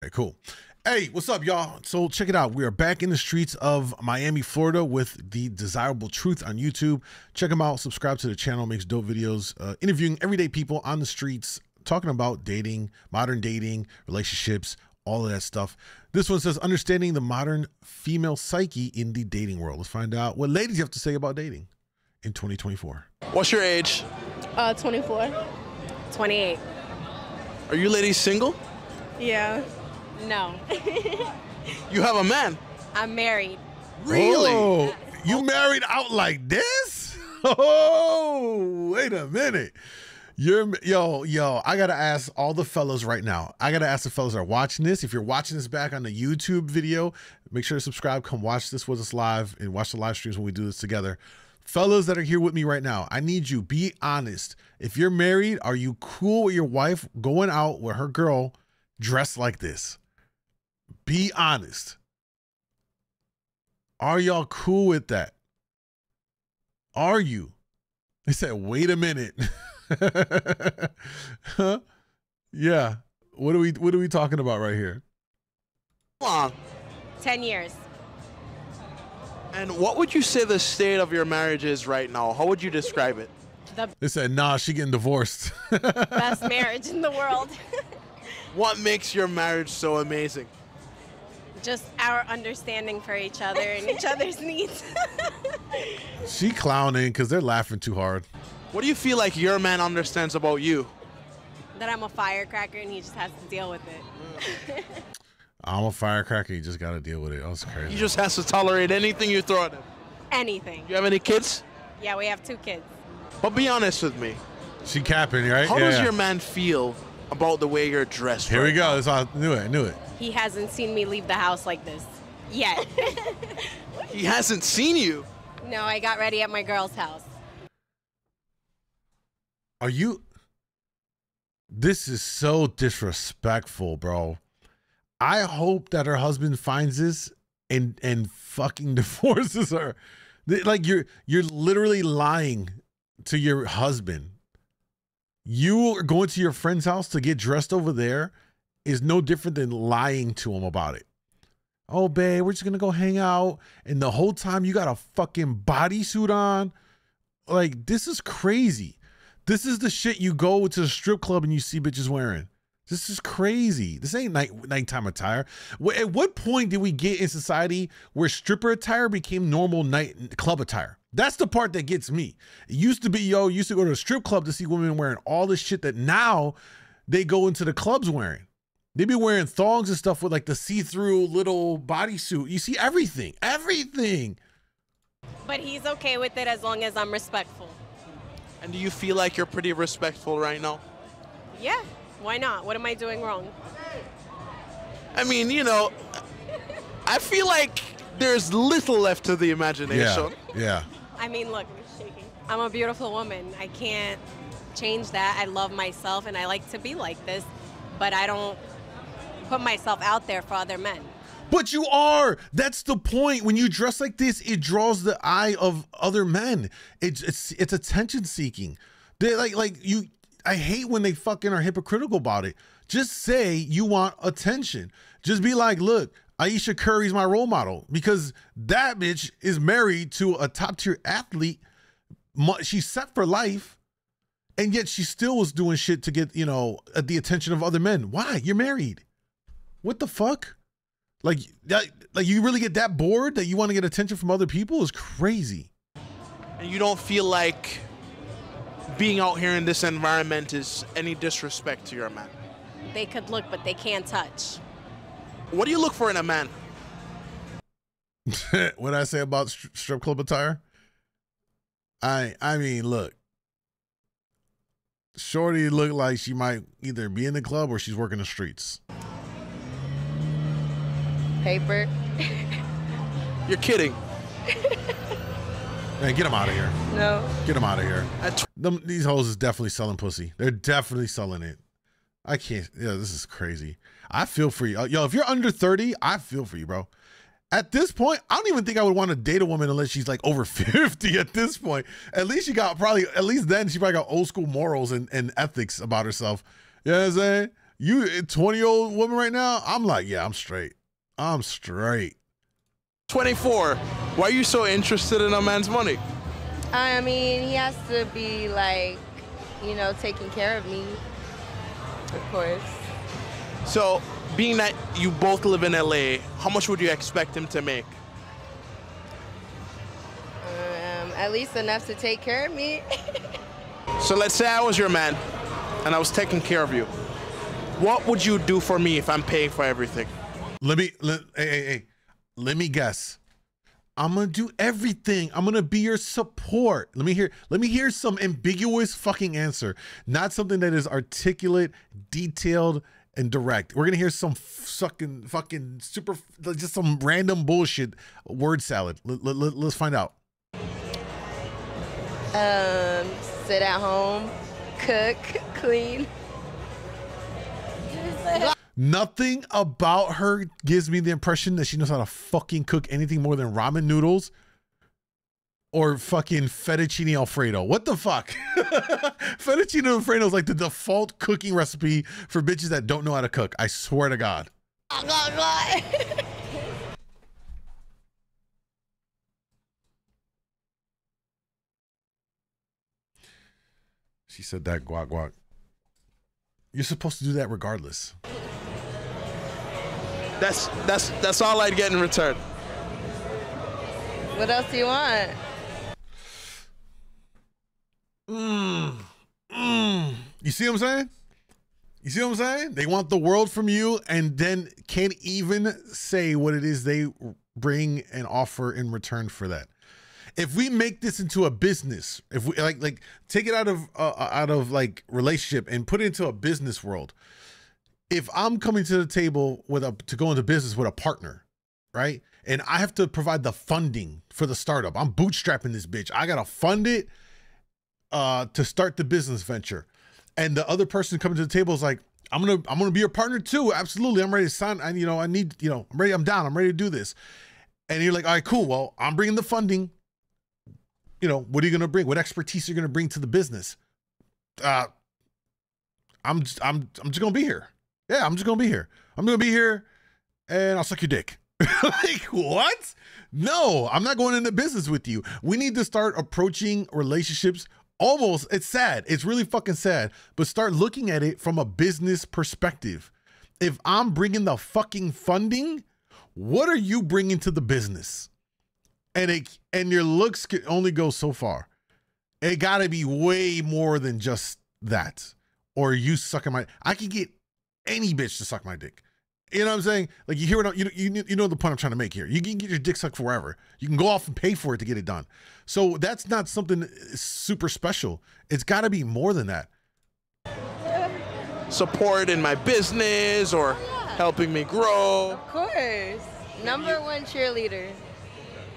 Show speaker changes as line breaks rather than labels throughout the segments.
Okay, cool. Hey, what's up, y'all? So check it out. We are back in the streets of Miami, Florida with the Desirable Truth on YouTube. Check them out. Subscribe to the channel. Makes dope videos interviewing everyday people on the streets, talking about dating, modern dating, relationships, all of that stuff. This one says, understanding the modern female psyche in the dating world. Let's find out what ladies have to say about dating in 2024.
What's your age?
24.
28.
Are you ladies single?
Yeah.
No.
You have a man?
I'm married.
Really?
Oh, you married out like this? Oh, wait a minute. Yo, I gotta ask all the fellas right now. I gotta ask the fellas that are watching this. If you're watching this back on the YouTube video, make sure to subscribe. Come watch this with us live and watch the live streams when we do this together. Fellas that are here with me right now, I need you, be honest. If you're married, are you cool with your wife going out with her girl dressed like this? Be honest. Are y'all cool with that? Are you? They said, wait a minute. Huh? Yeah. What are we talking about right here?
Come on.
10 years.
And what would you say the state of your marriage is right now? How would you describe it?
They said, nah, she getting divorced.
Best marriage in the world.
What makes your marriage so amazing?
Just our understanding for each other and each other's needs.
She clowning because they're laughing too hard.
What do you feel like your man understands about you?
That I'm a firecracker and he just has to deal with it.
I'm a firecracker. You just got to deal with it. That's crazy.
He just has to tolerate anything you throw at him.
Anything.
You have any kids?
Yeah, we have 2 kids.
But be honest with me.
She capping, right?
How does your man feel about the way you're dressed?
Here we go. That's all, I knew it.
He hasn't seen me leave the house like this yet.
He hasn't seen you.
No, I got ready at my girl's house.
Are you? This is so disrespectful, bro. I hope that her husband finds this and fucking divorces her. Like you're literally lying to your husband. You are going to your friend's house to get dressed over there is no different than lying to him about it. Oh, babe, we're just gonna go hang out, and the whole time you got a fucking bodysuit on. Like, this is crazy. This is the shit you go to the strip club and you see bitches wearing. This is crazy. This ain't nighttime attire. At what point did we get in society where stripper attire became normal club attire? That's the part that gets me. It used to be, used to go to a strip club to see women wearing all this shit that now they go into the clubs wearing. They be wearing thongs and stuff with like the see-through little bodysuit. You see everything.
But he's okay with it as long as I'm respectful.
And do you feel like you're pretty respectful right now?
Yeah, why not? What am I doing wrong?
I mean, I feel like there's little left to the imagination.
Yeah.
I mean, look, I'm a beautiful woman. I can't change that. I love myself and I like to be like this, but I don't put myself out there for other men.
But you are. That's the point. When you dress like this, it draws the eye of other men. It's attention seeking. They I hate when they fucking are hypocritical about it. Just say you want attention. Just be like, look, Aisha Curry's my role model, because that bitch is married to a top tier athlete. She's set for life, and yet she still was doing shit to get, the attention of other men. Why? You're married. What the fuck? Like you really get that bored that you want to get attention from other people is crazy.
And you don't feel like being out here in this environment is any disrespect to your man?
They could look, but they can't touch.
What do you look for in a man?
What I say about strip club attire? I mean, look. Shorty look like she might either be in the club or she's working the streets.
Paper.
You're kidding.
Man, get them out of here.
No.
Get them out of here. These hoes is definitely selling pussy. They're definitely selling it. I can't. Yeah, this is crazy. I feel for you. Yo, if you're under 30, I feel for you, bro. At this point, I don't even think I would want to date a woman unless she's like over 50 at this point. At least then she probably got old school morals and ethics about herself. You know what I'm saying? You 20-year-old woman right now, I'm like, yeah, I'm straight. I'm straight.
24. Why are you so interested in a man's money?
I mean, he has to be like, you know, taking care of me, of course.
So, being that you both live in LA, how much would you expect him to make?
At least enough to take care of me.
So let's say I was your man and I was taking care of you. What would you do for me if I'm paying for everything?
Let me guess. I'm gonna do everything. I'm gonna be your support. Let me hear some ambiguous fucking answer. Not something that is articulate, detailed, and direct. We're gonna hear some fucking super, just some random bullshit word salad. Let's find out.
Sit at home, cook, clean.
Nothing about her gives me the impression that she knows how to fucking cook anything more than ramen noodles or fucking fettuccine alfredo. What the fuck? Fettuccine alfredo is like the default cooking recipe for bitches that don't know how to cook. I swear to God. She said that, guac guac. You're supposed to do that regardless.
That's all I'd get in return.
What else do you want?
You see what I'm saying? You see what I'm saying? They want the world from you and then can't even say what it is they bring and offer in return for that. If we make this into a business, if we like take it out of like relationship and put it into a business world. If I'm coming to the table to go into business with a partner, right? And I have to provide the funding for the startup. I'm bootstrapping this bitch. I gotta fund it to start the business venture. And the other person coming to the table is like, I'm gonna be your partner too. Absolutely, I'm ready to sign. I'm ready. I'm down. I'm ready to do this. And you're like, all right, cool. Well, I'm bringing the funding. What are you gonna bring? What expertise are you gonna bring to the business? I'm just gonna be here. Yeah, I'm just gonna be here. I'm gonna be here, and I'll suck your dick. Like, what? No, I'm not going into business with you. We need to start approaching relationships almost, it's sad. It's really fucking sad, but start looking at it from a business perspective. If I'm bringing the fucking funding, what are you bringing to the business? And your looks can only go so far. It gotta be way more than just that. Or you sucking I can get any bitch to suck my dick. You know what I'm saying? Like, you hear what you know the point I'm trying to make here. You can get your dick sucked forever. You can go off and pay for it to get it done. So that's not something super special. It's got to be more than that.
Support in my business or helping me grow.
Of course. Number one cheerleader.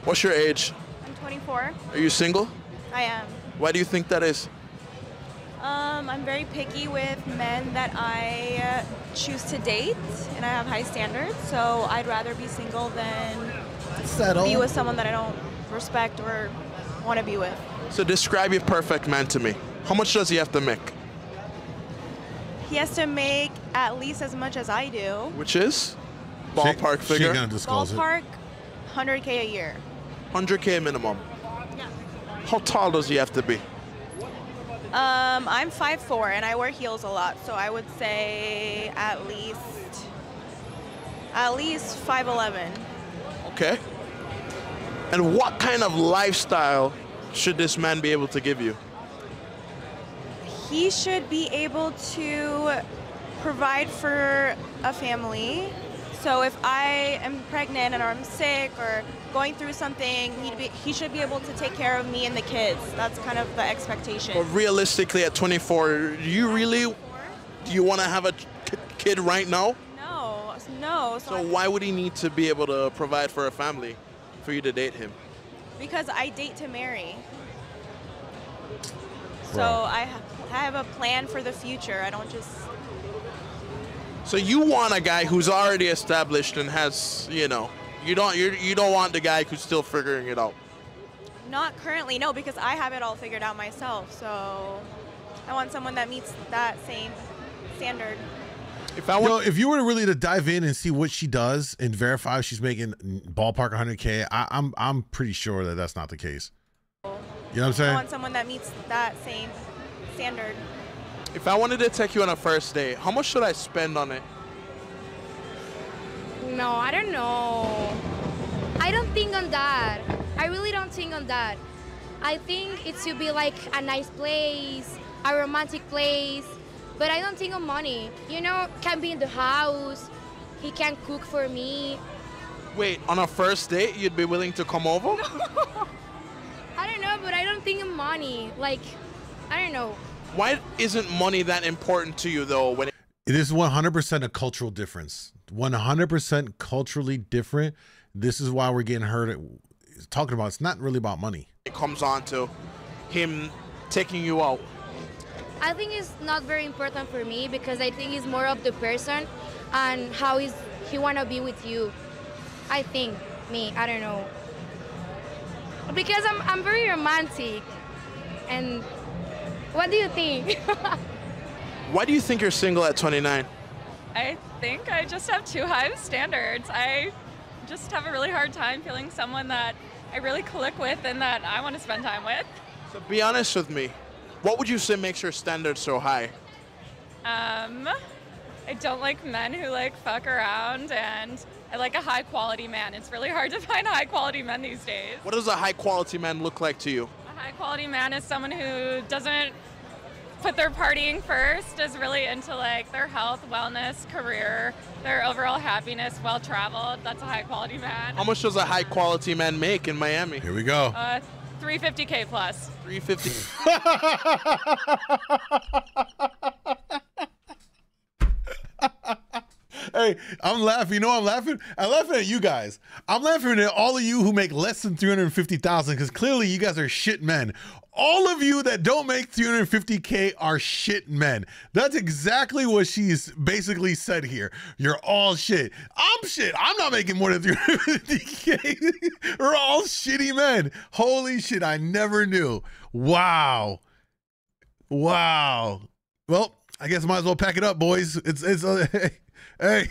What's your age?
I'm 24.
Are you single?
I am.
Why do you think that is?
I'm very picky with men that I choose to date, and I have high standards, so I'd rather be single than be with someone that I don't respect or want to be with.
So describe your perfect man to me. How much does he have to make?
He has to make at least as much as I do.
Which is? Ballpark figure?
She's gonna disclose
Ballpark, 100K a year.
100K minimum.
Yeah.
How tall does he have to be?
I'm 5'4", and I wear heels a lot, so I would say at least 5'11".
Okay. And what kind of lifestyle should this man be able to give you?
He should be able to provide for a family. So if I am pregnant or I'm sick or going through something, he should be able to take care of me and the kids. That's kind of the expectation.
But realistically, at 24, do you want to have a kid right now?
No.
So why would he need to be able to provide for a family for you to date him?
Because I date to marry. So I have a plan for the future. I don't just...
So you want a guy who's already established and has, you don't want the guy who's still figuring it out.
Not currently, no, because I have it all figured out myself. So I want someone that meets that same standard.
If you were really to dive in and see what she does and verify if she's making ballpark 100K, I'm pretty sure that that's not the case. You know what I'm saying?
I want someone that meets that same standard.
If I wanted to take you on a first date, how much should I spend on it?
No, I don't know. I don't think on that. I really don't think on that. I think it should be like a nice place, a romantic place, but I don't think on money. You know, can be in the house, he can cook for me.
Wait, on a first date, you'd be willing to come over?
I don't know, but I don't think on money. Like, I don't know.
Why isn't money that important to you, though? When
it is 100% a cultural difference. 100% culturally different. This is why we're getting hurt at talking about it's not really about money.
It comes on to him taking you out.
I think it's not very important for me because I think it's more of the person and how he want to be with you. I think, I don't know. Because I'm very romantic. And what do you think?
Why do you think you're single at 29?
I think I just have too high of standards. I just have a really hard time feeling someone that I really click with and that I want to spend time with.
So be honest with me. What would you say makes your standards so high?
I don't like men who like fuck around, and I like a high quality man. It's really hard to find high quality men these days.
What does a high quality man look like to you?
A high quality man is someone who doesn't put their partying first, is really into like their health, wellness, career, their overall happiness, well-traveled. That's a high-quality man.
How much does a high-quality man make in Miami?
Here we go.
$350K plus.
350.
Hey, I'm laughing. You know I'm laughing? I'm laughing at you guys. I'm laughing at all of you who make less than 350,000 because clearly you guys are shit men. All of you that don't make 350K are shit men. That's exactly what she's basically said here. You're all shit. I'm shit. I'm not making more than 350K. We're all shitty men. Holy shit, I never knew. Wow. Wow. Well, I guess I might as well pack it up, boys. Hey,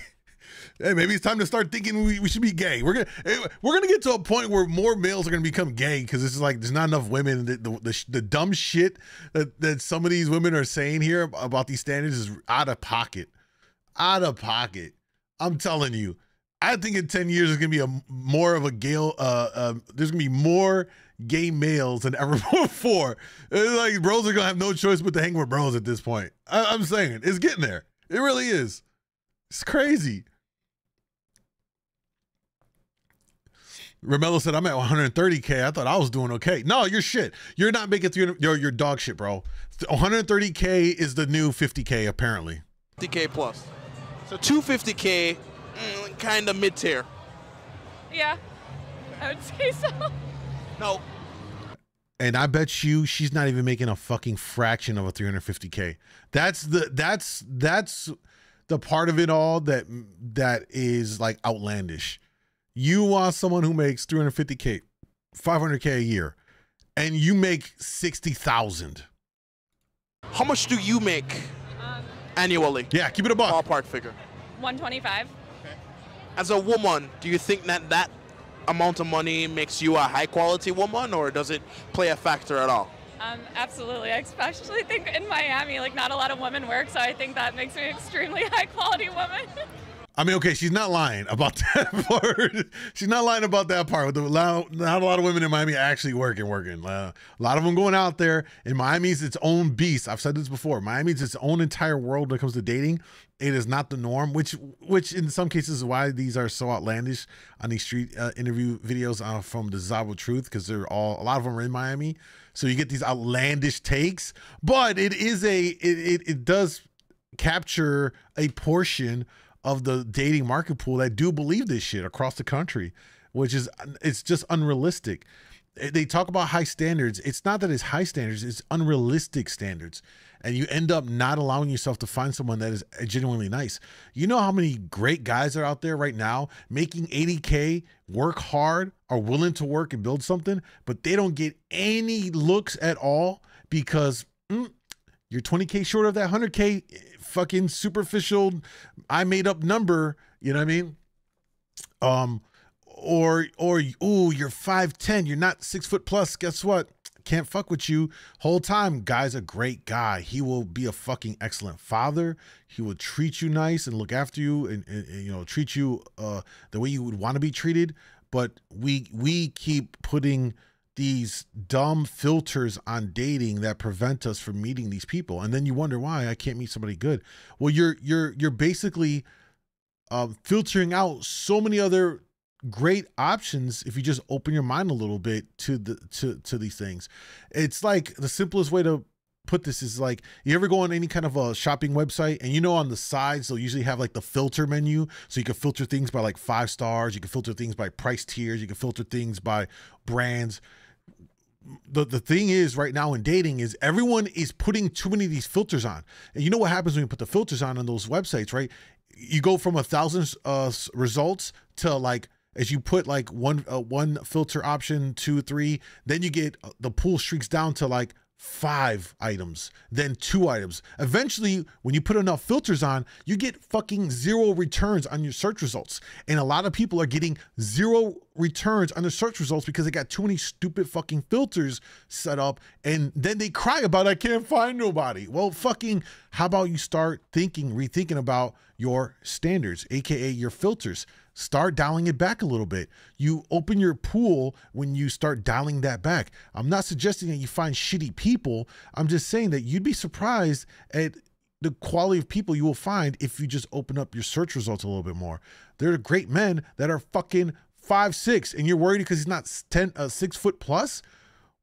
maybe it's time to start thinking we should be gay. We're gonna get to a point where more males are gonna become gay because it's like there's not enough women. The dumb shit that some of these women are saying here about these standards is out of pocket. Out of pocket. I'm telling you. I think in 10 years there's gonna be more of a gay. There's gonna be more gay males than ever before. It's like bros are gonna have no choice but to hang with bros at this point. I'm saying it's getting there. It really is. It's crazy. Romello said, I'm at 130K. I thought I was doing okay. No, you're shit. You're not making 300. You're dog shit, bro. 130K is the new 50K, apparently.
50K plus. So 250K, kind of mid-tier.
Yeah, I would say so.
No.
And I bet you she's not even making a fucking fraction of a 350K. That's the part of it all that is like outlandish. You want someone who makes 350K, 500K a year, and you make 60,000.
How much do you make annually?
Yeah, keep it a buck.
Ballpark figure.
125.
Okay. As a woman, do you think that amount of money makes you a high quality woman, or does it play a factor at all?
Absolutely. I especially think in Miami, like not a lot of women work, so I think that makes me an extremely high quality woman.
I mean, okay, she's not lying about that part. She's not lying about that part. Not a lot of women in Miami actually working. A lot of them going out there. And Miami's its own beast. I've said this before. Miami's its own entire world when it comes to dating. It is not the norm, which in some cases is why these are so outlandish on these street interview videos from the Zabo Truth, because a lot of them are in Miami. So you get these outlandish takes, but it does capture a portion of the dating market pool that do believe this shit across the country, it's just unrealistic. They talk about high standards. It's not that it's high standards, it's unrealistic standards. And you end up not allowing yourself to find someone that is genuinely nice. You know how many great guys are out there right now making 80K, work hard, are willing to work and build something, but they don't get any looks at all because You're 20K short of that 100K fucking superficial, I made up number. You know what I mean? Or ooh, you're 5'10", you're not 6 foot plus. Guess what? Can't fuck with you. Whole time, guy's a great guy. He will be a fucking excellent father. He will treat you nice and look after you, and you know, treat you the way you would want to be treated. But we keep putting these dumb filters on dating that prevent us from meeting these people, and then you wonder why I can't meet somebody good. Well, you're basically filtering out so many other great options if you just open your mind a little bit to these things. It's like the simplest way to put this is like, you ever go on any kind of a shopping website, and you know on the sides they'll usually have like the filter menu, so you can filter things by like 5 stars, you can filter things by price tiers, you can filter things by brands. The thing is right now in dating is everyone is putting too many of these filters on, and you know what happens when you put the filters on those websites, right? You go from 1,000 results to like, as you put like one filter option, 2, 3, then you get the pool streaks down to like 5 items, then 2 items. Eventually, when you put enough filters on, you get fucking 0 returns on your search results. And a lot of people are getting 0 returns on their search results because they got too many stupid fucking filters set up, and then they cry about, I can't find nobody. Well, fucking, how about you start rethinking about your standards, aka your filters. Start dialing it back a little bit. You open your pool when you start dialing that back. I'm not suggesting that you find shitty people. I'm just saying that you'd be surprised at the quality of people you will find if you just open up your search results a little bit more. There are great men that are fucking 5'6", and you're worried because he's not 6 foot plus.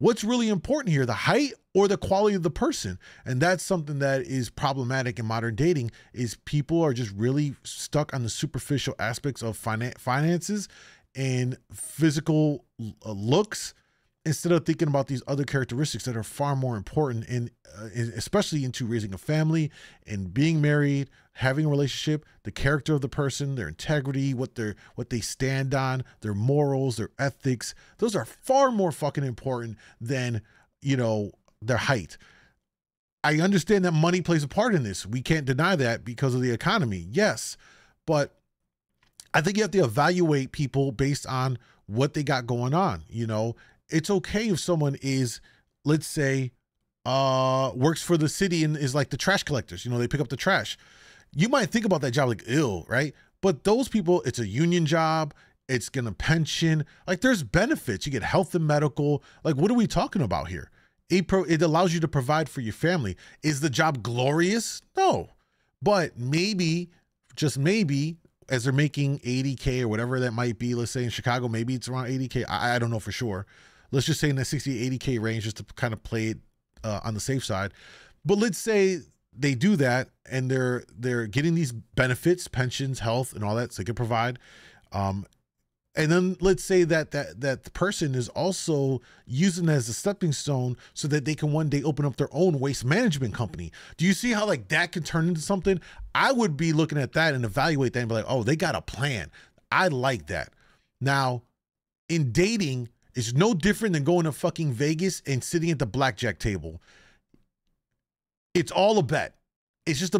What's really important here, the height or the quality of the person? And that's something that is problematic in modern dating, is people are just really stuck on the superficial aspects of finances and physical looks, instead of thinking about these other characteristics that are far more important, and especially into raising a family and being married, having a relationship, the character of the person, their integrity, what they stand on, their morals, their ethics. Those are far more fucking important than, you know, their height. I understand that money plays a part in this. We can't deny that because of the economy. Yes, but I think you have to evaluate people based on what they got going on. You know, it's okay if someone is, let's say, works for the city and is like the trash collectors. You know, they pick up the trash. You might think about that job like, ew, right? But those people, it's a union job. It's gonna pension. Like, there's benefits. You get health and medical. Like, what are we talking about here? It allows you to provide for your family. Is the job glorious? No. But maybe, just maybe, as they're making 80K or whatever that might be, let's say in Chicago, maybe it's around 80K. I don't know for sure. Let's just say in the 60 to 80K range, just to kind of play it on the safe side. But let's say they do that and they're getting these benefits, pensions, health, and all that, so they can provide. And then let's say that the person is also using it as a stepping stone so that they can one day open up their own waste management company. Do you see how like that can turn into something? I would be looking at that and evaluate that and be like, oh, they got a plan. I like that. Now, in dating, it's no different than going to fucking Vegas and sitting at the blackjack table. It's all a bet. It's just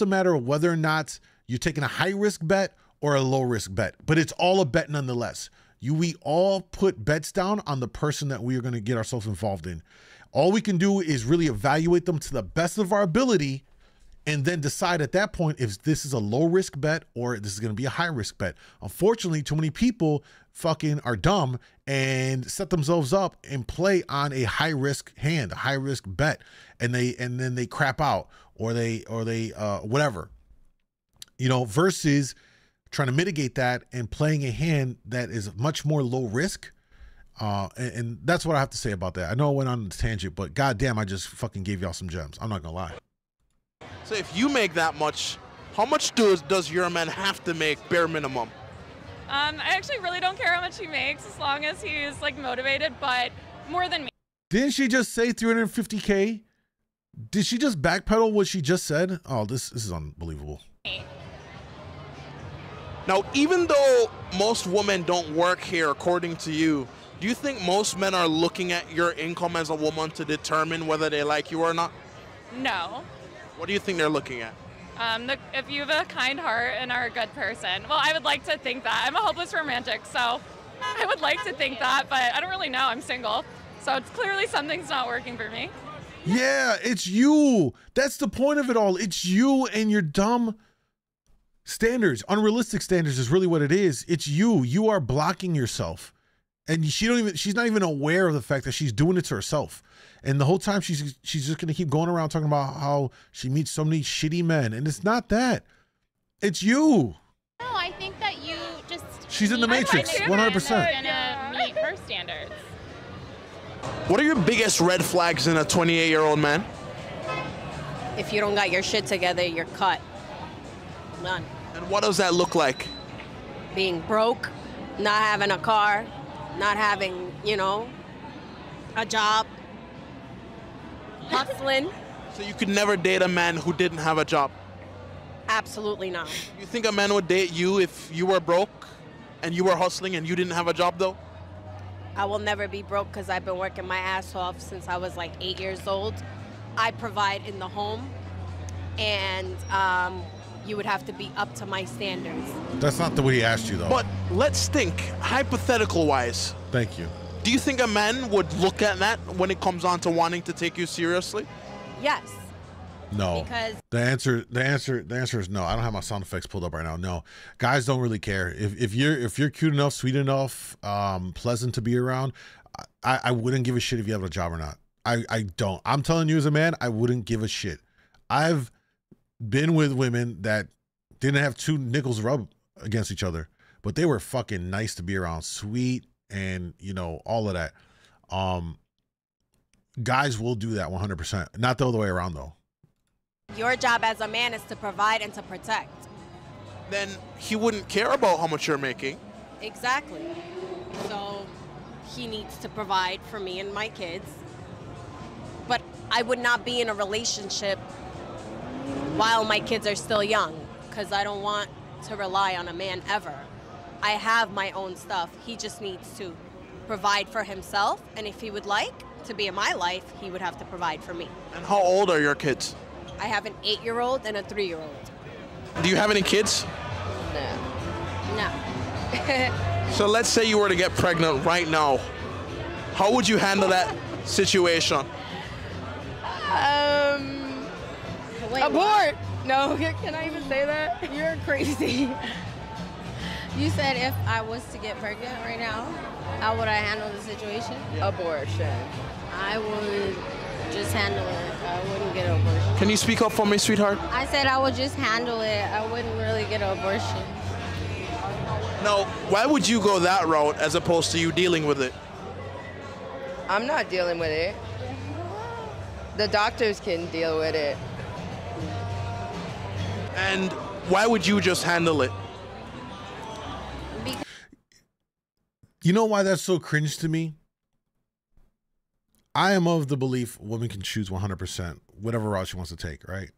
a matter of whether or not you're taking a high risk bet or a low risk bet, but it's all a bet nonetheless. We all put bets down on the person that we are going to get ourselves involved in. All we can do is really evaluate them to the best of our ability, and then decide at that point if this is a low risk bet or this is going to be a high risk bet. Unfortunately, too many people fucking are dumb and set themselves up and play on a high risk hand, a high risk bet, and then they crap out or they whatever, you know, versus trying to mitigate that and playing a hand that is much more low risk. And that's what I have to say about that. I know I went on a tangent, but goddamn, I just fucking gave y'all some gems. I'm not gonna lie.
So if you make that much, how much does your man have to make bare minimum?
I actually really don't care how much he makes as long as he's like motivated, but more than me.
Didn't she just say 350K? Did she just backpedal what she just said? Oh, this is unbelievable.
Now, even though most women don't work here, according to you, do you think most men are looking at your income as a woman to determine whether they like you or not?
No.
What do you think they're looking at?
If you have a kind heart and are a good person. Well, I would like to think that. I'm a hopeless romantic, so I would like to think that, but I don't really know. I'm single. So it's clearly something's not working for me.
Yeah, it's you. That's the point of it all. It's you and your dumb standards. Unrealistic standards is really what it is. It's you. You are blocking yourself. And she's not even aware of the fact that she's doing it to herself. And the whole time she's just gonna keep going around talking about how she meets so many shitty men. And it's not that. It's you.
No, I think that you just
She's in the Matrix, 100%.
Gonna meet her standards.
What are your biggest red flags in a 28-year-old man?
If you don't got your shit together, you're cut. None.
And what does that look like?
Being broke, not having a car, not having, you know, a job, hustling.
So you could never date a man who didn't have a job?
Absolutely not.
You think a man would date you if you were broke and you were hustling and you didn't have a job though?
I will never be broke because I've been working my ass off since I was like 8 years old. I provide in the home, and you would have to be up to my standards.
That's not the way he asked you, though.
But let's think, hypothetical-wise.
Thank you.
Do you think a man would look at that when it comes on to wanting to take you seriously?
Yes.
No.
Because
the answer is no. I don't have my sound effects pulled up right now. No. Guys don't really care. If you're cute enough, sweet enough, pleasant to be around, I wouldn't give a shit if you have a job or not. I don't. I'm telling you as a man, I wouldn't give a shit. I've been with women that didn't have two nickels rub against each other, but they were fucking nice to be around, sweet, and you know, all of that. Guys will do that 100%. Not the other way around though.
your job as a man is to provide and to protect.
Then he wouldn't care about how much you're making.
Exactly. So he needs to provide for me and my kids. But I would not be in a relationship while my kids are still young, because I don't want to rely on a man ever. I have my own stuff. He just needs to provide for himself, and if he would like to be in my life, he would have to provide for me.
And how old are your kids?
I have an 8-year-old and a 3-year-old.
Do you have any kids?
No.
So let's say you were to get pregnant right now. How would you handle that situation?
Abort! No, can I even say that? You're crazy. You said if I was to get pregnant right now, how would I handle the situation? Abortion. I would just handle it. I wouldn't get an abortion.
Can you speak up for me, sweetheart?
I said I would just handle it. I wouldn't really get an abortion.
Now, why would you go that route as opposed to you dealing with it?
I'm not dealing with it. The doctors can deal with it.
And why would you just handle it?
You know why that's so cringe to me? I am of the belief a woman can choose 100% whatever route she wants to take, right?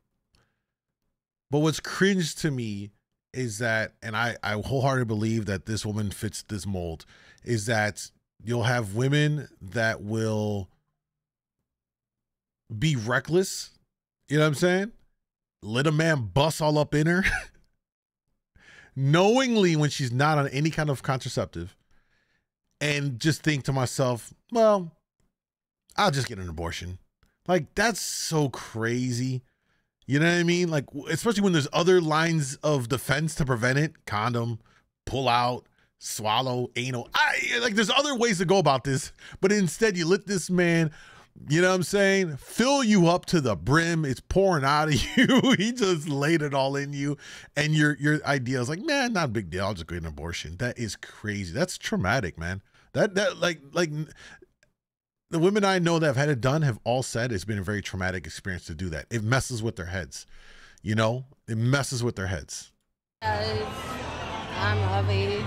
But what's cringe to me is that, and I wholeheartedly believe that this woman fits this mold, is that you'll have women that will be reckless, you know what I'm saying? Let a man bust all up in her knowingly when she's not on any kind of contraceptive, and just think to myself, well, I'll just get an abortion. Like, that's so crazy. You know what I mean? Like, especially when there's other lines of defense to prevent it. Condom, pull out, swallow, anal. Like, there's other ways to go about this. But instead, you let this man, you know what I'm saying, fill you up to the brim. It's pouring out of you. He just laid it all in you. And your idea is like, man, not a big deal. I'll just get an abortion. That is crazy. That's traumatic, man. That like the women I know that have had it done have all said it's been a very traumatic experience to do that. It messes with their heads. You know, it messes with their heads.
I'm of age.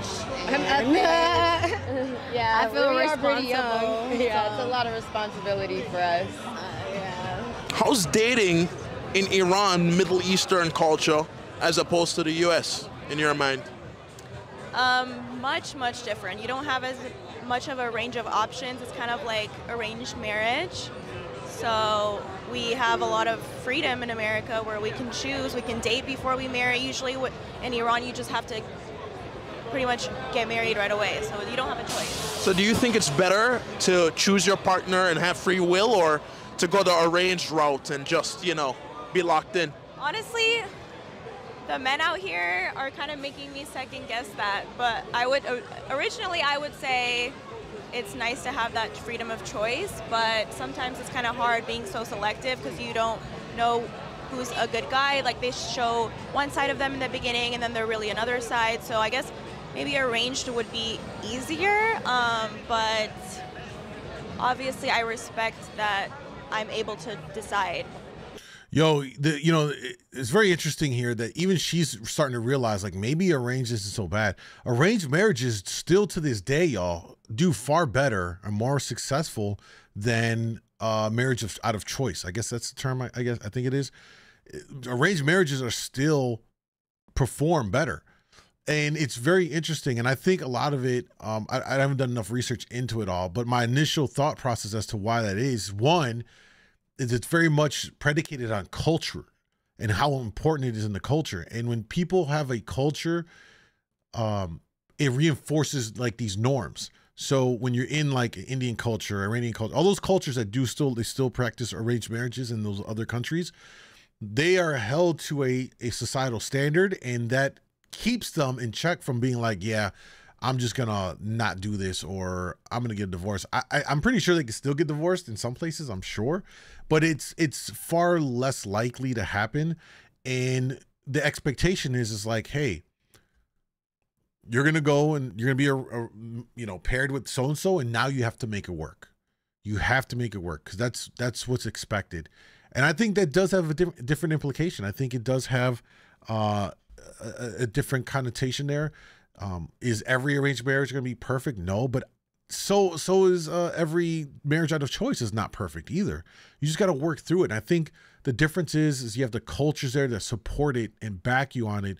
Yeah,
I feel
we are pretty
responsible.
young. Yeah, it's a lot of responsibility for us.
Yeah.
How's dating in Iran, Middle Eastern culture, as opposed to the US, in your mind?
Much different. You don't have as much of a range of options. It's kind of like arranged marriage. So we have a lot of freedom in America where we can choose, we can date before we marry. Usually in Iran, you just have to pretty much get married right away, so you don't have a choice.
So do you think it's better to choose your partner and have free will, or to go the arranged route and just, you know, be locked in?
Honestly, the men out here are kind of making me second guess that, but originally I would say it's nice to have that freedom of choice, but sometimes it's kind of hard being so selective because you don't know who's a good guy. Like, they show one side of them in the beginning and then they're really another side. So I guess maybe arranged would be easier, but obviously I respect that I'm able to decide.
Yo, you know, it's very interesting here that even she's starting to realize, like, maybe arranged isn't so bad. Arranged marriages still to this day, y'all, do far better and more successful than marriage out of choice. I guess that's the term. I think it is. Arranged marriages are still perform better. And it's very interesting. And I think a lot of it, I haven't done enough research into it all, but my initial thought process as to why that is, one, is it's very much predicated on culture and how important it is in the culture. And when people have a culture, it reinforces like these norms. So when you're in like Indian culture, Iranian culture, all those cultures that they still practice arranged marriages in those other countries, they are held to a societal standard, and that keeps them in check from being like, yeah, I'm just gonna not do this, or I'm gonna get a divorce. I'm pretty sure they can still get divorced in some places, I'm sure, but it's far less likely to happen. And the expectation is like, hey, you're gonna go and you're gonna be paired with so and so, and now you have to make it work. You have to make it work because that's what's expected. And I think that does have a different implication. I think it does have a different connotation there. Is every arranged marriage going to be perfect? No, but so is every marriage out of choice is not perfect either. You just got to work through it. And I think the difference is you have the cultures there that support it and back you on it,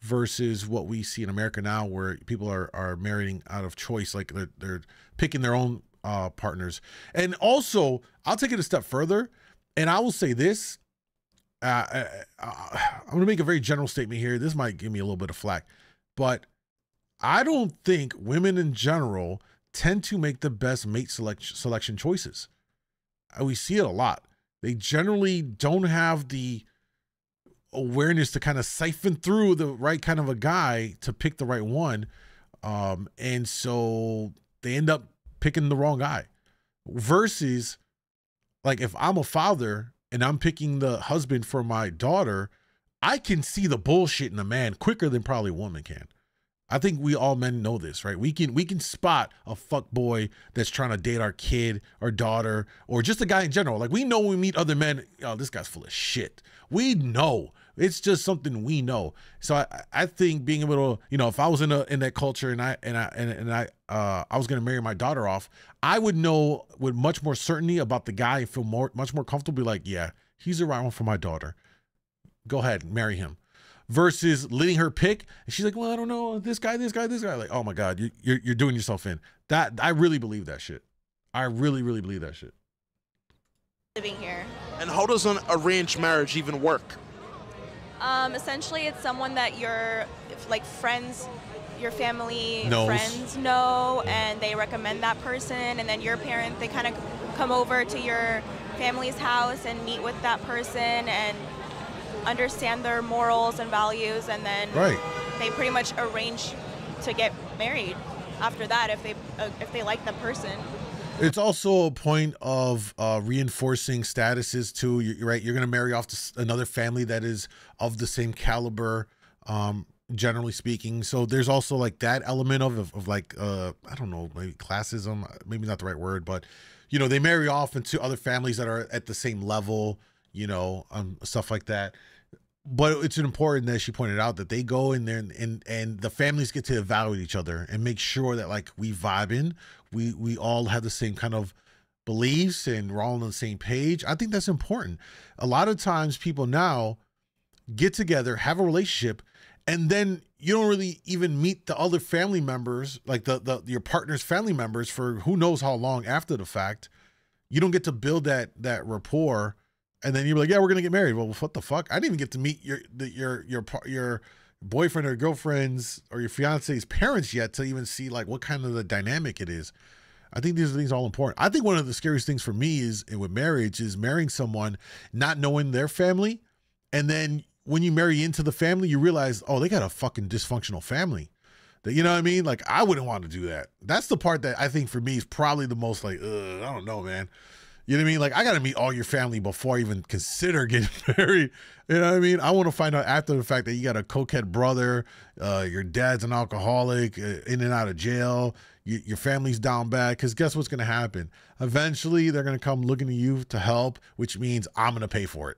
versus what we see in America now, where people are marrying out of choice, like they're picking their own partners. And also, I'll take it a step further, and I will say this. I'm going to make a very general statement here. This might give me a little bit of flack, but I don't think women in general tend to make the best mate selection choices. We see it a lot. They generally don't have the awareness to kind of siphon through the right kind of a guy to pick the right one. And so they end up picking the wrong guy. Versus, like, if I'm a father and I'm picking the husband for my daughter, I can see the bullshit in a man quicker than probably a woman can. I think we all men know this, right? We can spot a fuck boy that's trying to date our kid or daughter, or just a guy in general. Like, we know when we meet other men, oh, this guy's full of shit. We know. It's just something we know. So I think being able to, if I was in that culture and I was going to marry my daughter off, I would know with much more certainty about the guy and feel much more comfortable. Be like, yeah, he's the right one for my daughter. Go ahead, marry him. Versus letting her pick, and she's like, well, I don't know, this guy. Like, oh my God, you're doing yourself in. That I really believe that shit. I really believe that shit.
Living here.
And how does an arranged marriage even work?
Essentially, it's someone that your family
Knows.
friends know, and they recommend that person, and then your parent, they kind of come over to your family's house and meet with that person and understand their morals and values, and then they pretty much arrange to get married after that if they like the person.
It's also a point of reinforcing statuses too. You're right. You're going to marry off to another family that is of the same caliber, generally speaking. So there's also like that element of like, I don't know, maybe classism, maybe not the right word, but they marry off into other families that are at the same level, stuff like that. But it's important that she pointed out that they go in there and the families get to evaluate each other and make sure that, like, we vibe in, we all have the same kind of beliefs and we're all on the same page. I think that's important. A lot of times people now get together, have a relationship, and then you don't really even meet the other family members, like your partner's family members, for who knows how long after the fact. You don't get to build that rapport, and then you're like, yeah, we're gonna get married. Well, what the fuck? I didn't even get to meet your boyfriend or girlfriend's or your fiance's parents yet to even see like what kind of the dynamic it is. I think these are things all important. I think one of the scariest things for me is with marriage is marrying someone, not knowing their family, and then when you marry into the family, you realize, oh, they got a fucking dysfunctional family. That, you know what I mean? Like, I wouldn't want to do that. That's the part that I think for me is probably the most like, I don't know, man. You know what I mean? Like, I got to meet all your family before I even consider getting married. You know what I mean? I want to find out after the fact that you got a cokehead brother, your dad's an alcoholic, in and out of jail, your family's down bad. Because guess what's going to happen? Eventually, they're going to come looking to you to help, which means I'm going to pay for it.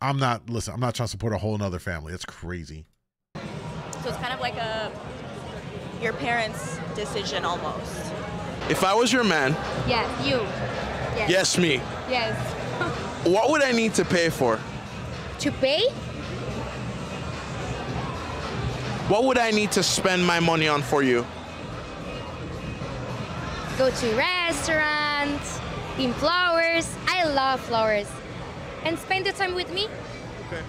I'm not trying to support a whole nother family. That's crazy.
So it's kind of like your parents' decision almost.
If I was your man.
Yes, you. Yes.
Yes, me.
Yes.
What would I need to pay for?
To pay?
What would I need to spend my money on for you?
Go to restaurants, in flowers. I love flowers. And spend the time with me.
Okay.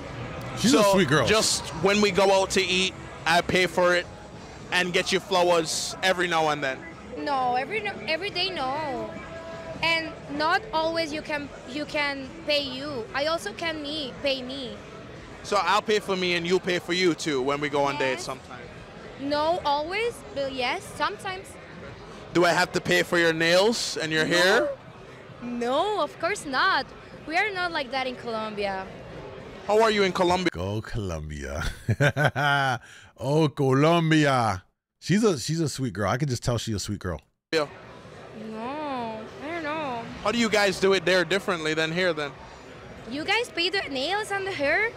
She's a sweet girl.
Just when we go out to eat, I pay for it and get you flowers every now and then.
No, every day no. And not always you can pay you. I also can pay me.
So I'll pay for me and you'll pay for you too when we go on
Yes.
dates sometime.
No, always, but yes, sometimes.
Do I have to pay for your nails and your hair?
No, of course not. We are not like that in Colombia.
How are you in Colombia?
Go Colombia. Oh, Colombia. She's a sweet girl. I can just tell she's a sweet girl.
Yeah.
No, I don't know.
How do you guys do it there differently than here then?
You guys pay the nails and the hair?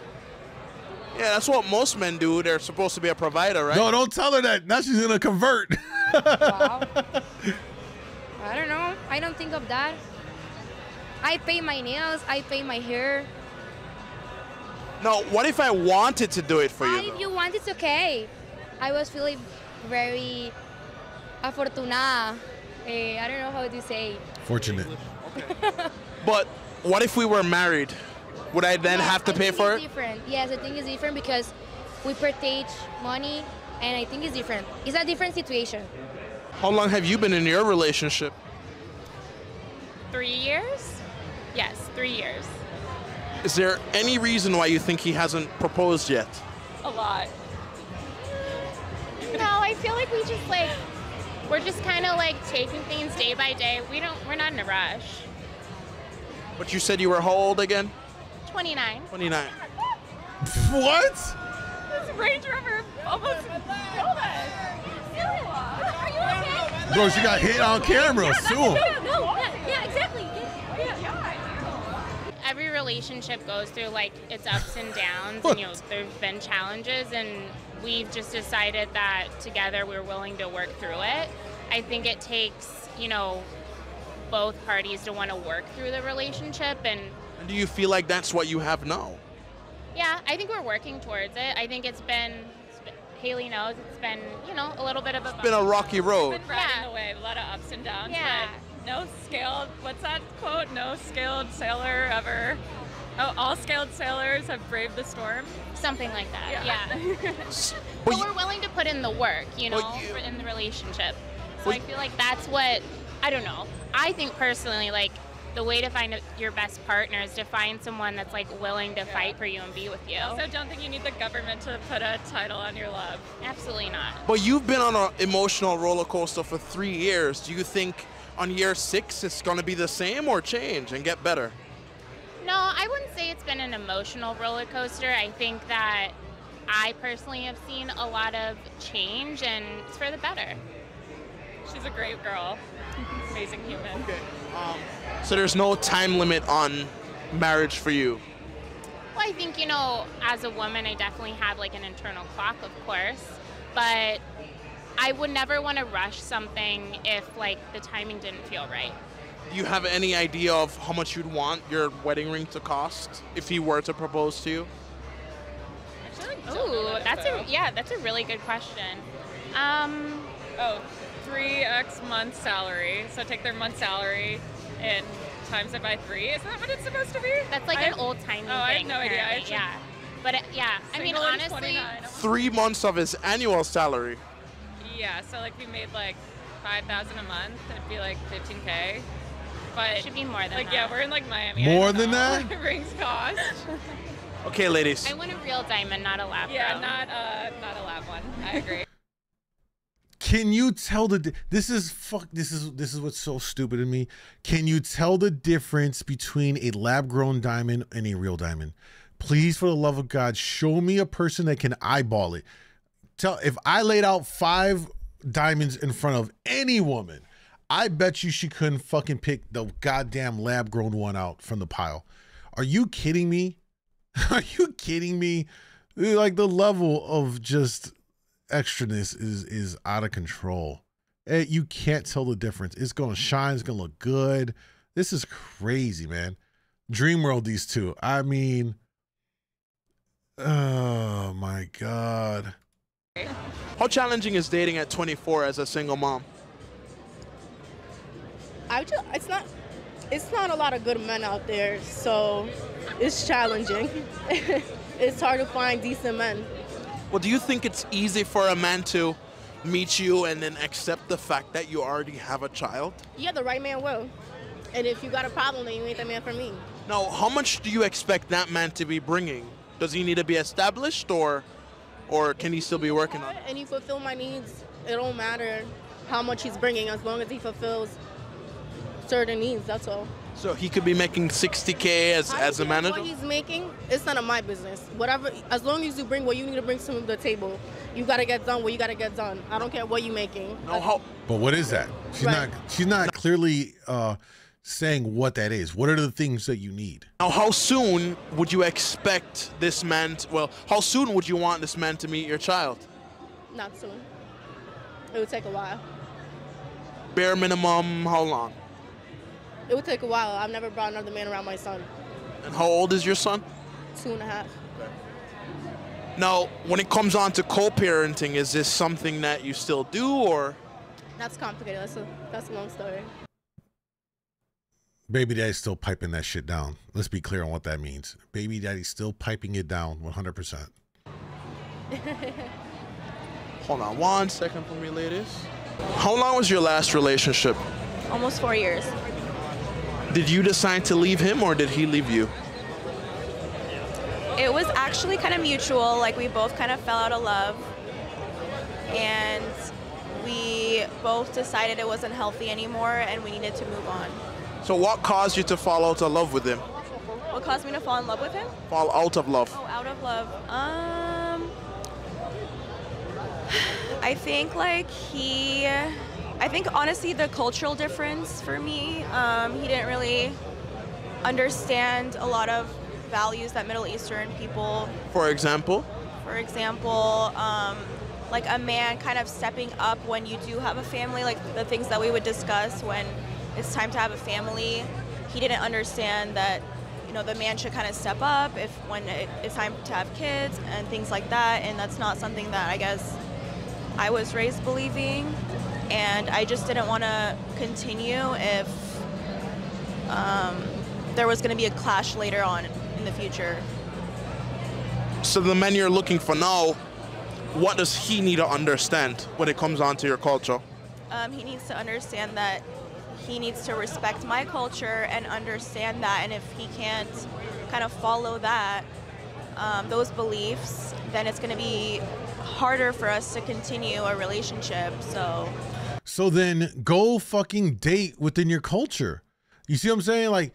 Yeah, that's what most men do. They're supposed to be a provider, right?
No, don't tell her that. Now she's gonna convert.
Wow. I don't know. I don't think of that. I pay my nails. I pay my hair.
No, what if I wanted to do it for you?
If you want, it's okay. I was feeling very afortunada. I don't know how to say.
Fortunate.
But what if we were married? Would I then have to pay for it?
Different. Yes, I think it's different because we partage money, and I think it's different. It's a different situation.
How long have you been in your relationship?
3 years? Yes, 3 years.
Is there any reason why you think he hasn't proposed yet?
A lot. No, I feel like we're just kind of like taking things day by day. We're not in a rush.
But you said you were how old again?
29.
29.
What?
This Range Rover almost killed us. Are you okay?
Bro, she got hit on camera. Sue him.
Yeah, exactly. Every relationship goes through like its ups and downs, and there's been challenges, and we've just decided that together we're willing to work through it. I think it takes, both parties to want to work through the relationship, and
do you feel like that's what you have now?
yeah, I think we're working towards it. I think Haley knows it's been, a little bit of a.
It's been a rocky road.
It's been riding the wave, a lot of ups and downs.
Yeah.
But no scaled. What's that quote? No scaled sailor ever. Oh, all scaled sailors have braved the storm.
Something like that. Yeah.
But
we're willing to put in the work, in the relationship. So I feel like that's what, I don't know. I think personally, like, the way to find your best partner is to find someone that's like willing to fight for you and be with you.
I also don't think you need the government to put a title on your love.
Absolutely not.
But you've been on an emotional roller coaster for 3 years. Do you think on year 6 it's going to be the same or change and get better?
No, I wouldn't say it's been an emotional roller coaster. I think that I personally have seen a lot of change, and it's for the better.
She's a great girl. Amazing human.
Okay. So there's no time limit on marriage for you?
Well, I think, as a woman, I definitely have like an internal clock, of course, but I would never want to rush something if like the timing didn't feel right.
Do you have any idea of how much you'd want your wedding ring to cost if he were to propose to you?
Ooh, that's a really good question.
3x month salary. So take their month salary and times I buy 3. Is that what it's supposed to be?
That's like an old-timey thing.
I have no idea.
apparently, yeah. But yeah, I mean,
Single is
honestly,
29.
3 months of his annual salary.
Yeah, so like we made like 5,000 a month, it'd be like 15K. But
it should be more than
like,
that.
yeah, we're in like Miami.
More than that?
Rings cost.
Okay, ladies.
I want a real diamond, not a lab
Yeah,
grown.
not a lab one. I agree.
Can you tell this is what's so stupid to me. Can you tell the difference between a lab grown diamond and a real diamond? Please, for the love of God, show me a person that can eyeball it. If I laid out 5 diamonds in front of any woman, I bet you she couldn't fucking pick the goddamn lab grown one out from the pile. Are you kidding me? Are you kidding me? Like, the level of just extraness is out of control. You can't tell the difference. It's gonna shine, it's gonna look good. This is crazy, man. Dream world, these two. I mean, oh my God.
How challenging is dating at 24 as a single mom?
It's not a lot of good men out there, so it's challenging. It's hard to find decent men.
Well, do you think it's easy for a man to meet you and then accept the fact that you already have a child?
Yeah, the right man will. And if you got a problem, then you ain't the man for me.
Now, how much do you expect that man to be bringing? Does he need to be established, or can he still be working on it?
And he fulfill my needs. It don't matter how much he's bringing, as long as he fulfills certain needs, that's all.
So he could be making 60K as a manager?
What he's making, it's none of my business. Whatever, as long as you bring what you need to bring to the table, you gotta get done what you gotta get done. I don't care what you're making.
No,
but what is that? She's not clearly saying what that is. What are the things that you need?
Now, how soon would you expect this man how soon would you want this man to meet your child?
Not soon. It would take a while.
Bare minimum, how long?
It would take a while. I've never brought another man around my son.
And how old is your son?
2.5.
Now, when it comes on to co-parenting, is this something that you still do, or?
That's complicated. That's a long story.
Baby daddy's still piping that shit down. Let's be clear on what that means. Baby daddy's still piping it down 100%.
Hold on 1 second for me, ladies. How long was your last relationship?
Almost 4 years.
Did you decide to leave him, or did he leave you?
It was actually kind of mutual. Like, we both kind of fell out of love, and we both decided it wasn't healthy anymore and we needed to move on.
So what caused you to fall out of love with him?
What caused me to fall in love with him?
Fall out of love.
Oh, out of love. I think honestly the cultural difference for me. He didn't really understand a lot of values that Middle Eastern people.
For example?
Like a man kind of stepping up when you do have a family, like the things that we would discuss when it's time to have a family. He didn't understand that, the man should kind of step up when it's time to have kids and things like that. And that's not something that I guess I was raised believing. And I just didn't want to continue if there was going to be a clash later on in the future.
So the men you're looking for now, what does he need to understand when it comes on to your culture?
He needs to understand that he needs to respect my culture and understand that, and if he can't kind of follow that, those beliefs, then it's going to be harder for us to continue a relationship.
So then go fucking date within your culture. You see what I'm saying? Like,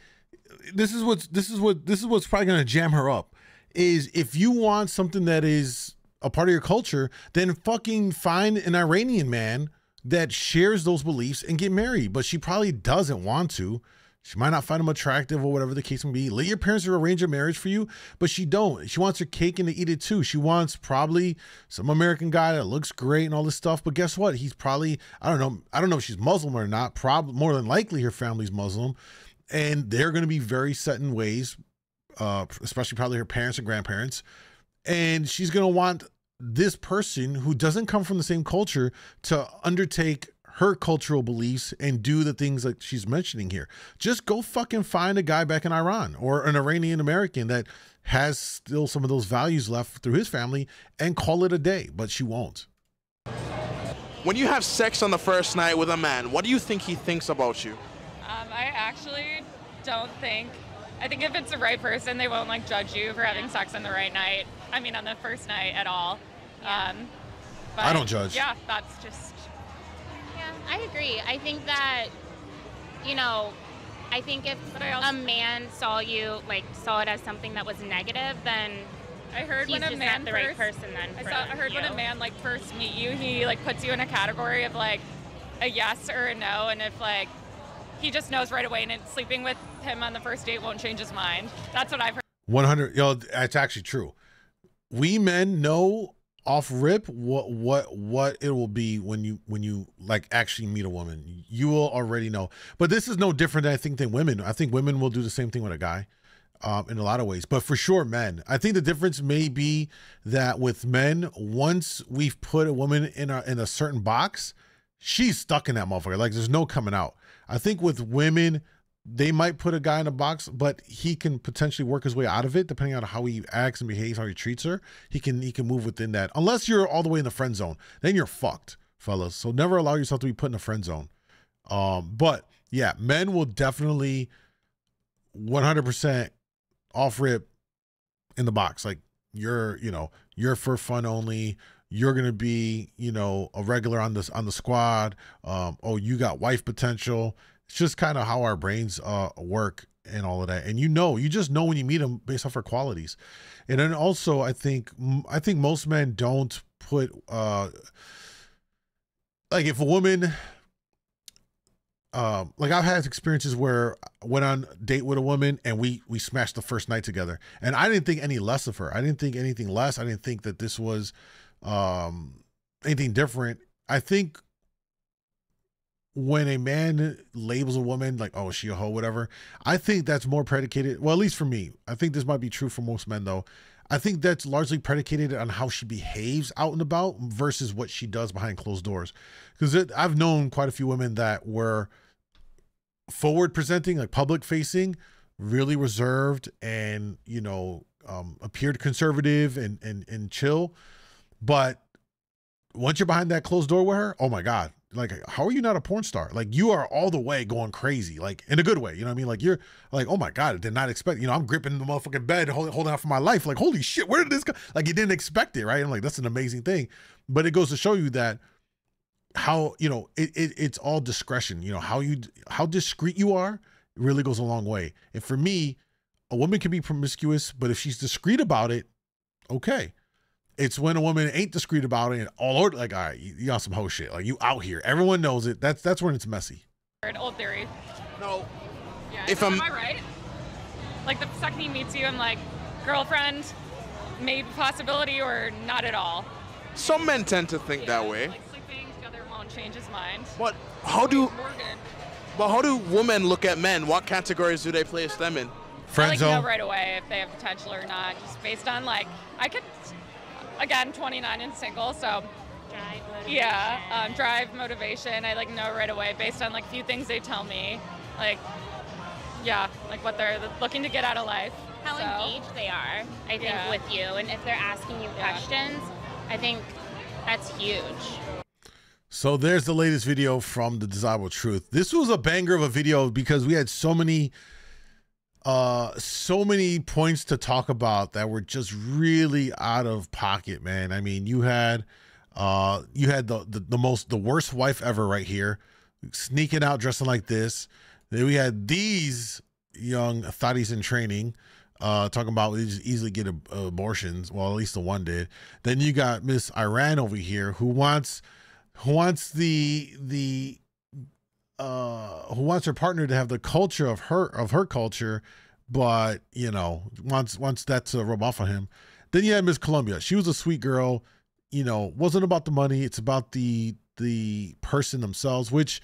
this is what's probably gonna jam her up, is if you want something that is a part of your culture, then fucking find an Iranian man that shares those beliefs and get married. But she probably doesn't want to. She might not find him attractive or whatever the case may be. Let your parents arrange a marriage for you, but she don't. She wants her cake and to eat it too. She wants probably some American guy that looks great and all this stuff. But guess what? He's probably, I don't know if she's Muslim or not. Probably more than likely her family's Muslim. And they're going to be very set in ways, especially probably her parents and grandparents. And she's going to want this person who doesn't come from the same culture to undertake her cultural beliefs and do the things like she's mentioning here. Just go fucking find a guy back in Iran or an Iranian American that has still some of those values left through his family and call it a day, but she won't.
When you have sex on the first night with a man, what do you think he thinks about you?
I actually don't think. I think if it's the right person, they won't like judge you for having sex on the right night. I mean, on the first night at all. But
I don't judge.
Yeah, that's just.
Yeah, I agree. I think that, you know, I think if a man saw you, like, saw it as something that was negative, then
I heard
he's
when a
just
man
not the right person then.
I heard when a man like first meet you, he like puts you in a category of like a yes or a no, and if like he just knows right away, and sleeping with him on the first date won't change his mind. That's what I've heard.
100. Yo, that's actually true. We men know off rip what it will be when you like actually meet a woman. You will already know. But this is no different, I think, than women. I think women will do the same thing with a guy. In a lot of ways, but for sure, men. I think the difference may be that with men, once we've put a woman in a certain box, she's stuck in that motherfucker. Like there's no coming out. I think with women, they might put a guy in a box, but he can potentially work his way out of it depending on how he acts and behaves, how he treats her. He can move within that. Unless you're all the way in the friend zone, then you're fucked, fellas. So never allow yourself to be put in a friend zone. But yeah, men will definitely 100%. Off rip in the box, like you're for fun only. You're gonna be, a regular on the squad. Oh, you got wife potential. It's just kind of how our brains work and all of that. And you just know when you meet them based off their qualities. And then also, I think most men don't put like if a woman. Like I've had experiences where I went on a date with a woman and we smashed the first night together, and I didn't think any less of her. I didn't think anything less. I didn't think that this was anything different. I think when a man labels a woman like, oh, is she a hoe, whatever, I think that's more predicated. Well, at least for me, I think this might be true for most men though. I think that's largely predicated on how she behaves out and about versus what she does behind closed doors. Because I've known quite a few women that were forward presenting, like public facing, really reserved and, appeared conservative and chill. But once you're behind that closed door with her, oh my God, like, how are you not a porn star? Like you are all the way going crazy, like in a good way. You know what I mean? Like you're like, oh my God, I did not expect, I'm gripping the motherfucking bed, holding out for my life. Like, holy shit, where did this go? Like you didn't expect it, right? I'm like, that's an amazing thing. But it goes to show you that how, it's all discretion. How discreet you are really goes a long way. And for me, a woman can be promiscuous, but if she's discreet about it, okay. It's when a woman ain't discreet about it and all over, like, all right, you on some hoe shit. Like you out here, everyone knows it. That's when it's messy.
Old theory.
No.
Yeah.
If
am I right? Like the second he meets you, I'm like, girlfriend, maybe possibility or not at all.
Some men tend to think that way.
Like sleeping together won't change his mind.
But how do women look at men? What categories do they place them in?
Friend zone.
I know right away if they have potential or not, just based on like I could. Again, 29 and single, so
drive motivation.
Yeah, drive motivation. I like know right away based on like few things they tell me, like like what they're looking to get out of life.
How engaged they are, I think, with you, and if they're asking you questions, I think that's huge.
So there's the latest video from the Desirable Truth. This was a banger of a video because we had so many points to talk about that were just really out of pocket, man. I mean, you had the worst wife ever right here, sneaking out dressing like this. Then we had these young thotties in training, talking about they just easily get abortions. Well, at least the one did. Then you got Miss Iran over here who wants her partner to have the culture of her culture, but wants that to rub off on him. Then you had Miss Columbia. She was a sweet girl, wasn't about the money. It's about the person themselves, which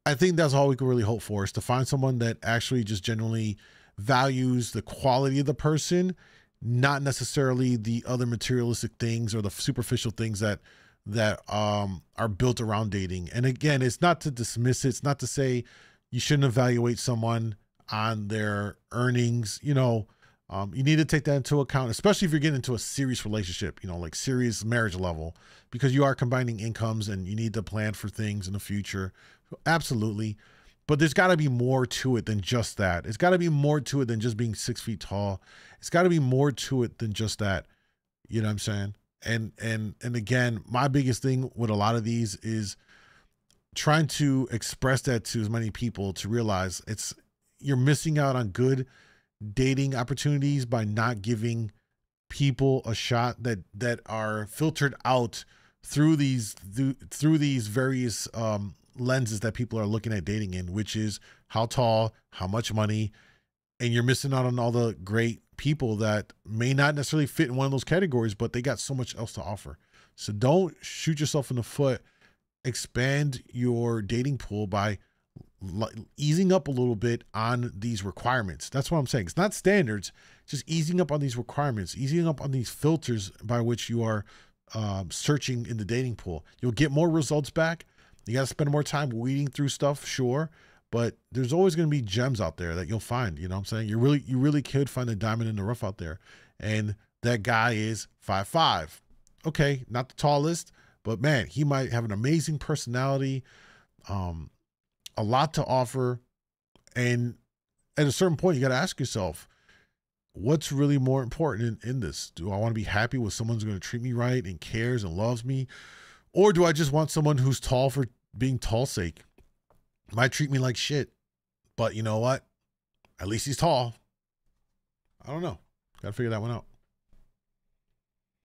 I think that's all we can really hope for, is to find someone that actually just genuinely values the quality of the person, not necessarily the other materialistic things or the superficial things that that are built around dating. And again, it's not to dismiss it. It's not to say you shouldn't evaluate someone on their earnings. You know, you need to take that into account, especially if you're getting into a serious relationship, you know, like serious marriage level, because you are combining incomes and you need to plan for things in the future. Absolutely. But there's got to be more to it than just that. It's got to be more to it than just being 6 feet tall. It's got to be more to it than just that. You know what I'm saying? And again, my biggest thing with a lot of these is trying to express that to as many people to realize you're missing out on good dating opportunities by not giving people a shot that are filtered out through these various lenses that people are looking at dating in, which is how tall, how much money, and you're missing out on all the great people that may not necessarily fit in one of those categories, but they got so much else to offer. So don't shoot yourself in the foot. Expand your dating pool by easing up a little bit on these requirements. That's what I'm saying. It's not standards, just easing up on these requirements, easing up on these filters by which you are searching in the dating pool. You'll get more results back. You got to spend more time weeding through stuff, sure, but there's always going to be gems out there that you'll find. You know what I'm saying? You really could find a diamond in the rough out there. And that guy is 5'5". Okay, not the tallest, but man, he might have an amazing personality, a lot to offer. And at a certain point, you got to ask yourself, what's really more important in this? Do I want to be happy with someone who's going to treat me right and cares and loves me? Or do I just want someone who's tall for being tall's sake? Might treat me like shit, but you know what? At least he's tall. I don't know. Got to figure that one out.